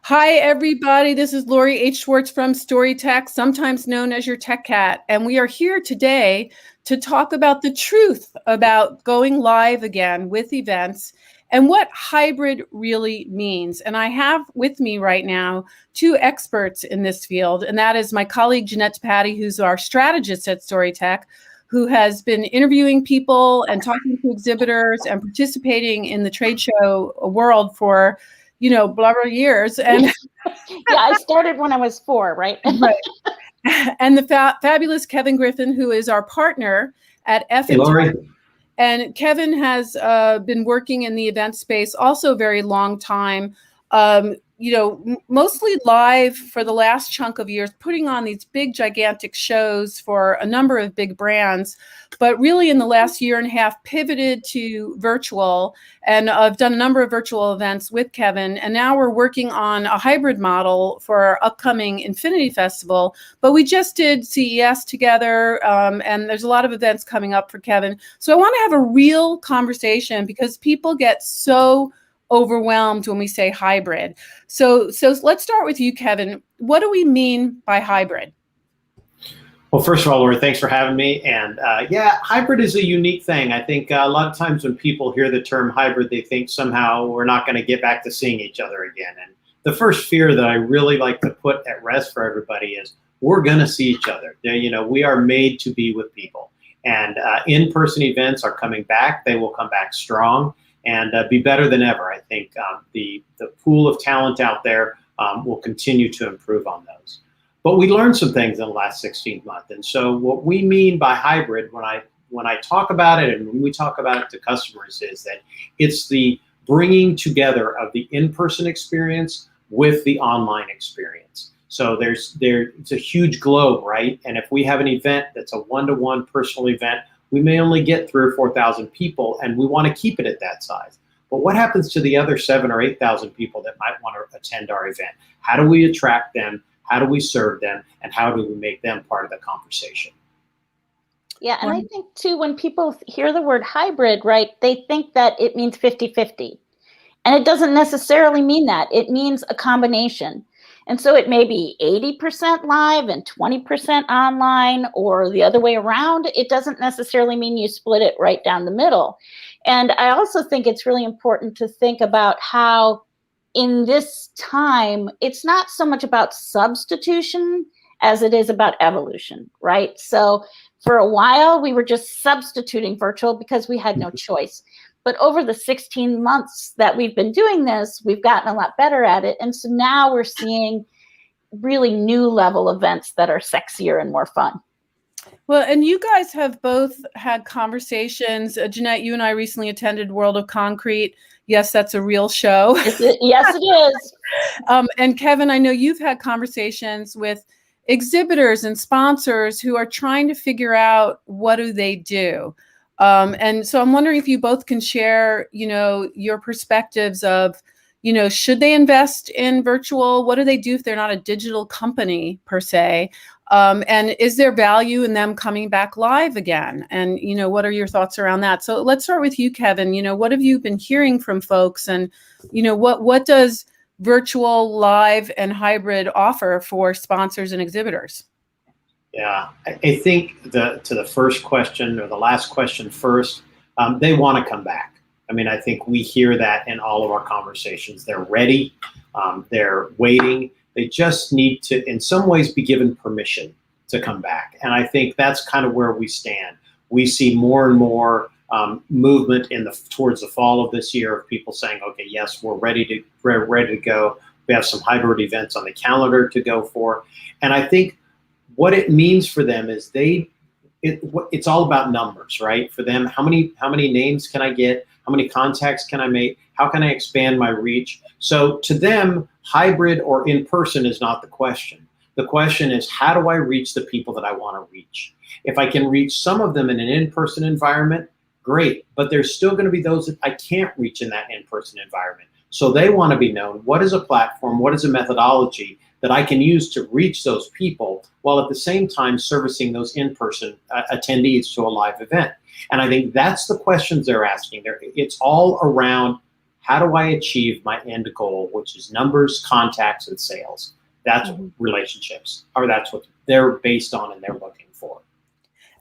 Hi, everybody. This is Lori H. Schwartz from StoryTech, sometimes known as your Tech Cat. And we are here today to talk about the truth about going live again with events and what hybrid really means. And I have with me right now two experts in this field, and that is my colleague Jeanette Patty, who's our strategist at StoryTech, who has been interviewing people and talking to exhibitors and participating in the trade show world for blah, blah years. And yeah, I started when I was 4, right? Right. And the fabulous Kevin Griffin, who is our partner at F. Hey, Lori. And Kevin has been working in the event space also a very long time, mostly live for the last chunk of years, putting on these big, gigantic shows for a number of big brands. But really in the last year and a half, pivoted to virtual. And I've done a number of virtual events with Kevin. And now we're working on a hybrid model for our upcoming Infinity Festival. But we just did CES together. And there's a lot of events coming up for Kevin. So I want to have a real conversation because people get so overwhelmed when we say hybrid. So let's start with you, Kevin. What do we mean by hybrid? Well, first of all, Lori, thanks for having me. And hybrid is a unique thing. I think a lot of times when people hear the term hybrid, they think somehow we're not going to get back to seeing each other again. And the first fear that I really like to put at rest for everybody is we're going to see each other. We are made to be with people. And in-person events are coming back. They will come back strong and be better than ever. I think the pool of talent out there will continue to improve on those. But we learned some things in the last 16 months. And so what we mean by hybrid when I talk about it and when we talk about it to customers is that it's the bringing together of the in-person experience with the online experience. So it's a huge globe, right? And if we have an event that's a one-to-one personal event, we may only get 3,000 or 4,000 people, and we want to keep it at that size. But what happens to the other 7,000 or 8,000 people that might want to attend our event? How do we attract them? How do we serve them? And how do we make them part of the conversation? Yeah, and I think, too, when people hear the word hybrid, right, they think that it means 50-50. And it doesn't necessarily mean that. It means a combination. And so it may be 80% live and 20% online or the other way around. It doesn't necessarily mean you split it right down the middle. And I also think it's really important to think about how in this time, it's not so much about substitution as it is about evolution, right? So for a while, we were just substituting virtual because we had no choice. But over the 16 months that we've been doing this, we've gotten a lot better at it. And so now we're seeing really new level events that are sexier and more fun. Well, and you guys have both had conversations. Jeanette, you and I recently attended World of Concrete. Yes, that's a real show. Yes, it is. And Kevin, I know you've had conversations with exhibitors and sponsors who are trying to figure out what do they do. And so I'm wondering if you both can share, your perspectives of, should they invest in virtual? What do they do if they're not a digital company per se? And is there value in them coming back live again? And, what are your thoughts around that? So let's start with you, Kevin. What have you been hearing from folks? And, what does virtual, live, and hybrid offer for sponsors and exhibitors? Yeah, I think to the first question or the last question first, they want to come back. I mean, I think we hear that in all of our conversations. They're ready, they're waiting. They just need to, in some ways, be given permission to come back. And I think that's kind of where we stand. We see more and more movement towards the fall of this year of people saying, okay, yes, we're ready to go. We have some hybrid events on the calendar to go for. And I think what it means for them is it's all about numbers, right? For them, how many names can I get? How many contacts can I make? How can I expand my reach? So to them, hybrid or in-person is not the question. The question is, how do I reach the people that I want to reach? If I can reach some of them in an in-person environment, great. But there's still going to be those that I can't reach in that in-person environment. So they want to be known. What is a platform? What is a methodology that I can use to reach those people while at the same time servicing those in-person attendees to a live event? And I think that's the questions they're asking. It's all around how do I achieve my end goal, which is numbers, contacts, and sales. That's relationships, or that's what they're based on and they're looking for.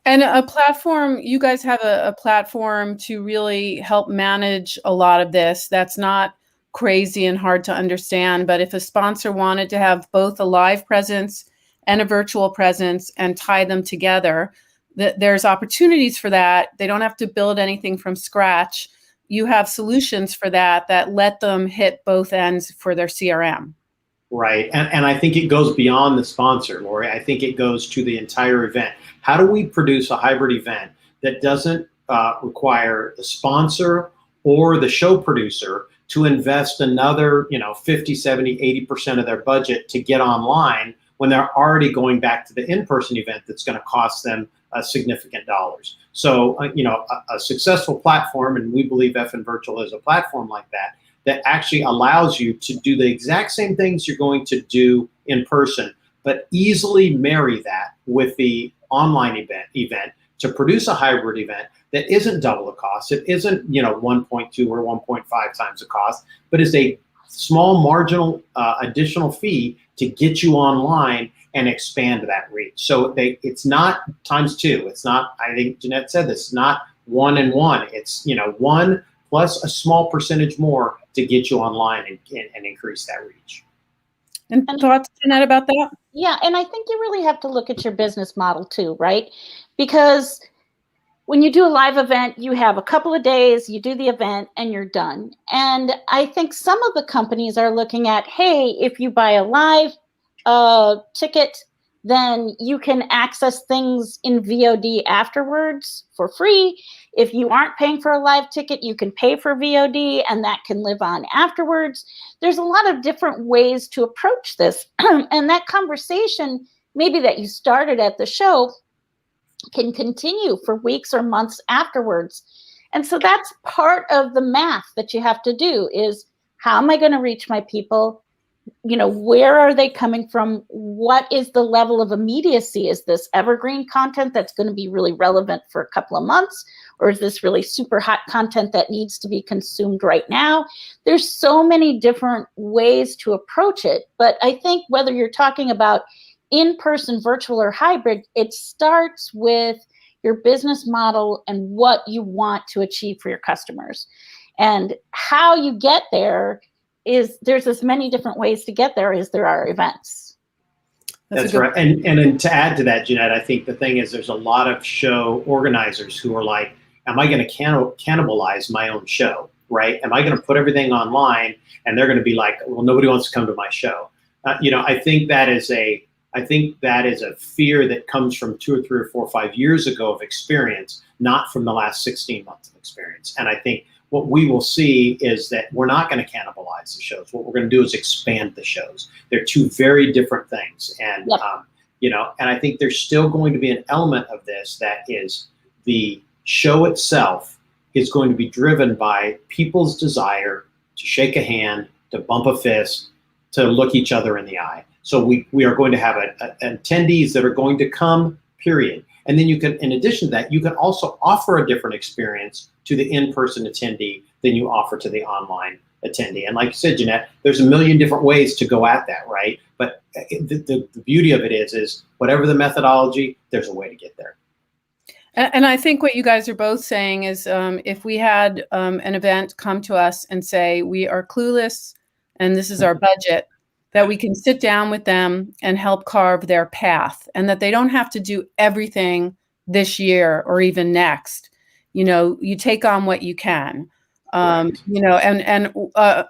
And a platform, you guys have a platform to really help manage a lot of this. That's not crazy and hard to understand. But if a sponsor wanted to have both a live presence and a virtual presence and tie them together, there's opportunities for that. They don't have to build anything from scratch. You have solutions for that let them hit both ends for their CRM. Right. And I think it goes beyond the sponsor, Lori. I think it goes to the entire event. How do we produce a hybrid event that doesn't require the sponsor or the show producer to invest another, 50, 70, 80% of their budget to get online when they're already going back to the in-person event that's going to cost them significant dollars? So, a successful platform, and we believe FN Virtual is a platform like that actually allows you to do the exact same things you're going to do in person, but easily marry that with the online event to produce a hybrid event that isn't double the cost. It isn't 1.2 or 1.5 times the cost, but is a small marginal additional fee to get you online and expand that reach. So it's not times two. It's not, I think Jeanette said this, it's not 1 and 1. It's 1 plus a small percentage more to get you online and increase that reach. And thoughts, Jeanette, about that? Yeah, and I think you really have to look at your business model too, right? Because when you do a live event, you have a couple of days, you do the event, and you're done. And I think some of the companies are looking at, hey, if you buy a live ticket, then you can access things in VOD afterwards for free. If you aren't paying for a live ticket, you can pay for VOD and that can live on afterwards. There's a lot of different ways to approach this. And that conversation, maybe that you started at the show, can continue for weeks or months afterwards. And so that's part of the math that you have to do is, how am I going to reach my people? Where are they coming from? What is the level of immediacy? Is this evergreen content that's going to be really relevant for a couple of months? Or is this really super hot content that needs to be consumed right now? There's so many different ways to approach it. But I think whether you're talking about in-person, virtual, or hybrid, it starts with your business model and what you want to achieve for your customers. And how you get there is, there's as many different ways to get there as there are events. That's right. And then to add to that, Jeanette, I think the thing is there's a lot of show organizers who are like, am I going to cannibalize my own show, right? Am I going to put everything online and they're going to be like, well, nobody wants to come to my show. I think that is a fear that comes from 2 or 3 or 4 or 5 years ago of experience, not from the last 16 months of experience. And I think what we will see is that we're not going to cannibalize the shows. What we're going to do is expand the shows. They're two very different things. And, and I think there's still going to be an element of this that is the show itself is going to be driven by people's desire to shake a hand, to bump a fist, to look each other in the eye. So we are going to have attendees that are going to come, period. And then you can, in addition to that, you can also offer a different experience to the in-person attendee than you offer to the online attendee. And like you said, Jeanette, there's a million different ways to go at that, right? But the beauty of it is whatever the methodology, there's a way to get there. And I think what you guys are both saying is if we had an event come to us and say, we are clueless and this is our budget, that we can sit down with them and help carve their path, and that they don't have to do everything this year or even next. You take on what you can, and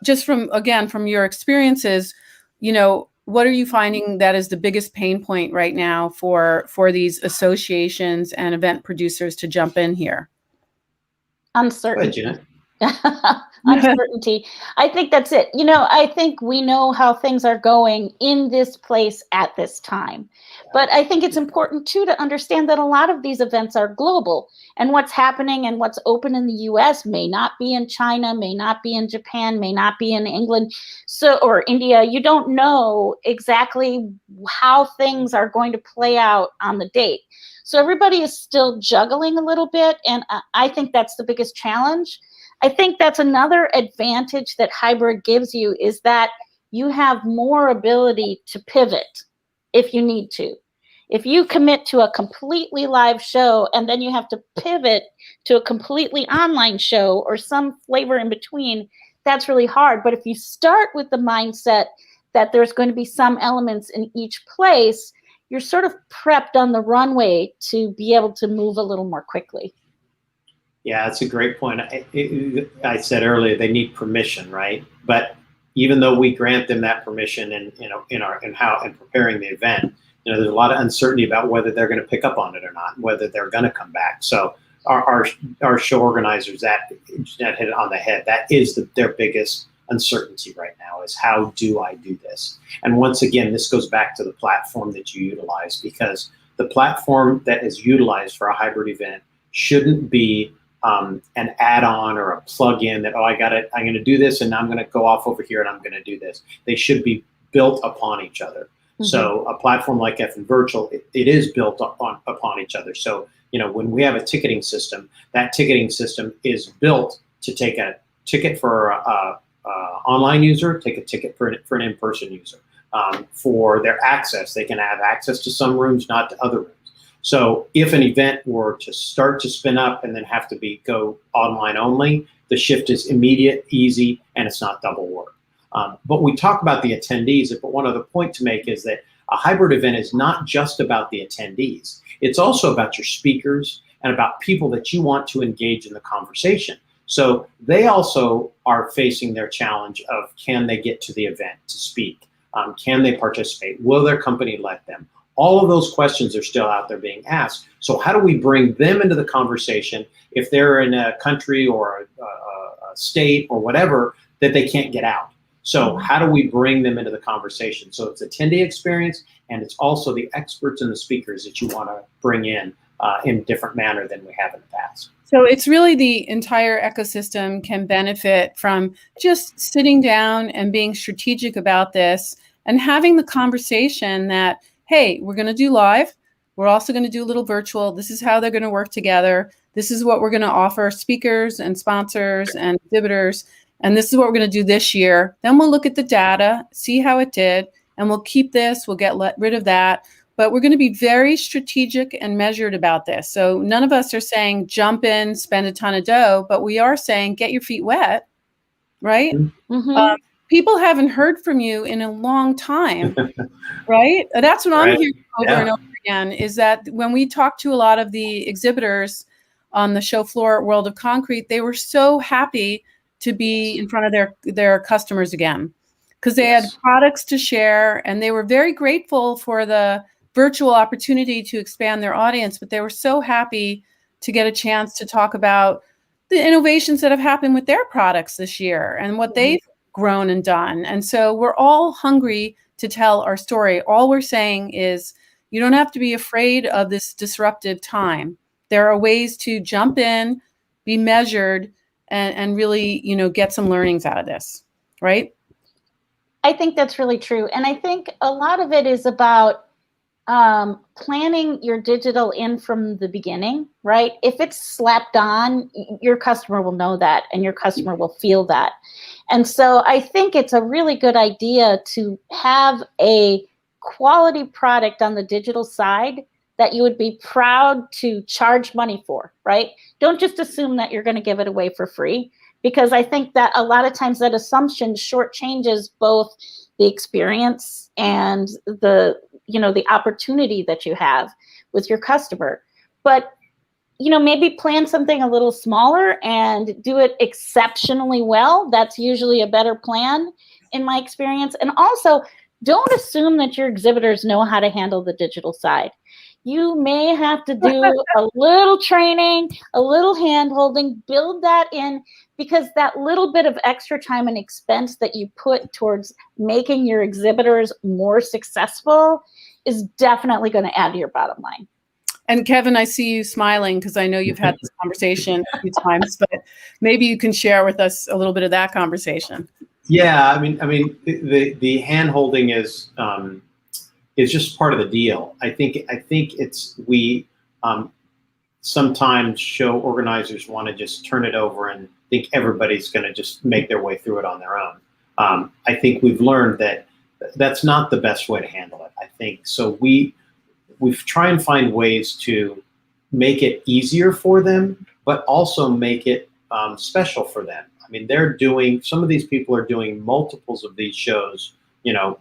just from your experiences, what are you finding that is the biggest pain point right now for these associations and event producers to jump in here? Uncertainty. Go ahead, Jeanette. Uncertainty. I think that's it. I think we know how things are going in this place at this time. But I think it's important too to understand that a lot of these events are global, and what's happening and what's open in the US may not be in China, may not be in Japan, may not be in England, or India. You don't know exactly how things are going to play out on the date. So everybody is still juggling a little bit, and I think that's the biggest challenge. I think that's another advantage that hybrid gives you, is that you have more ability to pivot if you need to. If you commit to a completely live show and then you have to pivot to a completely online show or some flavor in between, that's really hard. But if you start with the mindset that there's going to be some elements in each place, you're sort of prepped on the runway to be able to move a little more quickly. Yeah, that's a great point. I said earlier they need permission, right? But even though we grant them that permission in preparing the event, there's a lot of uncertainty about whether they're going to pick up on it or not, whether they're going to come back. So our show organizers, that hit it on the head. That is their biggest uncertainty right now, is how do I do this? And once again, this goes back to the platform that you utilize, because the platform that is utilized for a hybrid event shouldn't be an add-on or a plug-in that, I'm going to do this and I'm going to go off over here and I'm going to do this. They should be built upon each other. Mm-hmm. So a platform like FN Virtual, it is built upon each other. So, when we have a ticketing system, that ticketing system is built to take a ticket for a online user, take a ticket for an in-person user. For their access, they can have access to some rooms, not to other rooms. So if an event were to start to spin up and then have to go online only, the shift is immediate, easy, and it's not double work. But we talk about the attendees, but one other point to make is that a hybrid event is not just about the attendees. It's also about your speakers and about people that you want to engage in the conversation. So they also are facing their challenge of, can they get to the event to speak? Can they participate? Will their company let them? All of those questions are still out there being asked. So how do we bring them into the conversation if they're in a country or a state or whatever that they can't get out? So how do we bring them into the conversation? So it's attendee experience, and it's also the experts and the speakers that you want to bring in a different manner than we have in the past. So it's really the entire ecosystem can benefit from just sitting down and being strategic about this and having the conversation that, hey, we're going to do live. We're also going to do a little virtual. This is how they're going to work together. This is what we're going to offer speakers and sponsors and exhibitors. And this is what we're going to do this year. Then we'll look at the data, see how it did, and we'll keep this. We'll get rid of that. But we're going to be very strategic and measured about this. So none of us are saying jump in, spend a ton of dough, but we are saying get your feet wet, right? Mm-hmm. People haven't heard from you in a long time, right? That's what I'm hearing over and over again, is that when we talk to a lot of the exhibitors on the show floor at World of Concrete, they were so happy to be in front of their customers again, because they had products to share, and they were very grateful for the virtual opportunity to expand their audience, but they were so happy to get a chance to talk about the innovations that have happened with their products this year and what they've grown and done. And so we're all hungry to tell our story. All we're saying is you don't have to be afraid of this disruptive time. There are ways to jump in, be measured, and really, get some learnings out of this, right? I think that's really true. And I think a lot of it is about planning your digital in from the beginning, right? If it's slapped on, your customer will know that and your customer will feel that. And so I think it's a really good idea to have a quality product on the digital side that you would be proud to charge money for, right? Don't just assume that you're going to give it away for free, because I think that a lot of times that assumption shortchanges both the experience and the opportunity that you have with your customer. But, maybe plan something a little smaller and do it exceptionally well. That's usually a better plan in my experience. And also, don't assume that your exhibitors know how to handle the digital side. You may have to do a little training, a little hand-holding, build that in, because that little bit of extra time and expense that you put towards making your exhibitors more successful is definitely going to add to your bottom line. And Kevin, I see you smiling because I know you've had this conversation a few times, but maybe you can share with us a little bit of that conversation. Yeah, I mean, the hand-holding is just part of the deal. I think we sometimes show organizers want to just turn it over and think everybody's going to just make their way through it on their own. I think we've learned that that's not the best way to handle it. I think so. We try and find ways to make it easier for them, but also make it special for them. I mean, some of these people are doing multiples of these shows,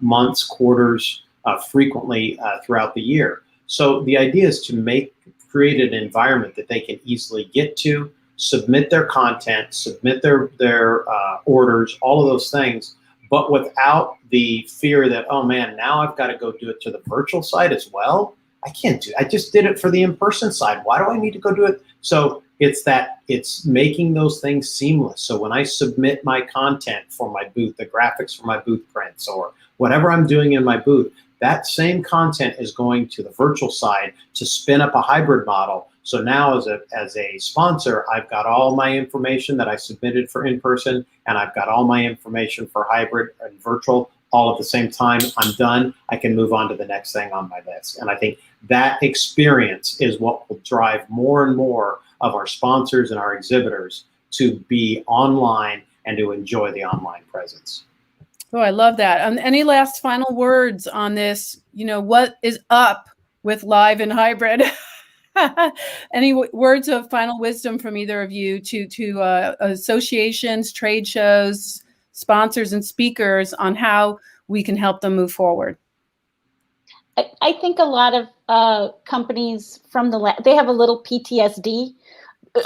months, quarters, frequently throughout the year. So the idea is to create an environment that they can easily get to, submit their content, submit their orders, all of those things, but without the fear that, oh man, now I've got to go do it to the virtual side as well. I can't do it. I just did it for the in-person side. Why do I need to go do it? So it's making those things seamless. So when I submit my content for my booth, the graphics for my booth prints, or whatever I'm doing in my booth, that same content is going to the virtual side to spin up a hybrid model. So now as a sponsor, I've got all my information that I submitted for in-person, and I've got all my information for hybrid and virtual all at the same time. I'm done. I can move on to the next thing on my list. And I think that experience is what will drive more and more of our sponsors and our exhibitors to be online and to enjoy the online presence. Oh, I love that. Any last final words on this? What is up with live and hybrid? Any words of final wisdom from either of you to associations, trade shows, sponsors, and speakers on how we can help them move forward? I think a lot of companies they have a little PTSD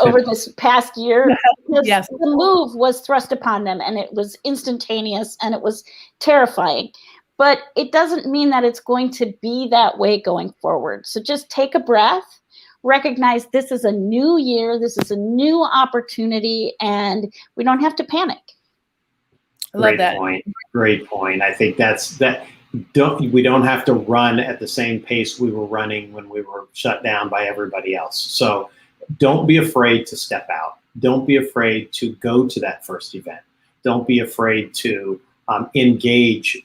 over this past year. Yes. The move was thrust upon them, and it was instantaneous, and it was terrifying. But it doesn't mean that it's going to be that way going forward. So just take a breath, recognize this is a new year, this is a new opportunity, and we don't have to panic. I love that. Great point. I think we don't have to run at the same pace we were running when we were shut down by everybody else. So don't be afraid to step out. Don't be afraid to go to that first event. Don't be afraid to engage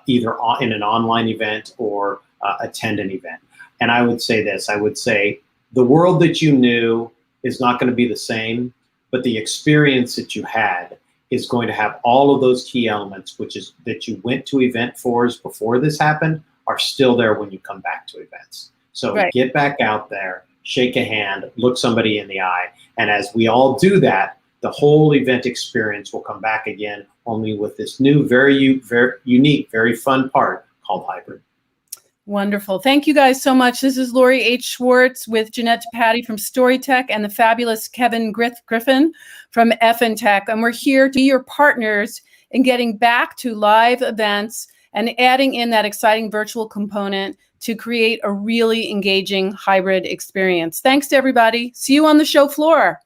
either in an online event or attend an event. And I would say this, the world that you knew is not going to be the same, but the experience that you had is going to have all of those key elements, which is that you went to event fours before this happened, are still there when you come back to events. So Get back out there, shake a hand, look somebody in the eye. And as we all do that, the whole event experience will come back again, only with this new, very unique, very fun part called hybrid. Wonderful. Thank you guys so much. This is Lori H. Schwartz with Jeanette DePatie from Storytech and the fabulous Kevin Griffin from FNTech. And we're here to be your partners in getting back to live events and adding in that exciting virtual component to create a really engaging hybrid experience. Thanks to everybody. See you on the show floor.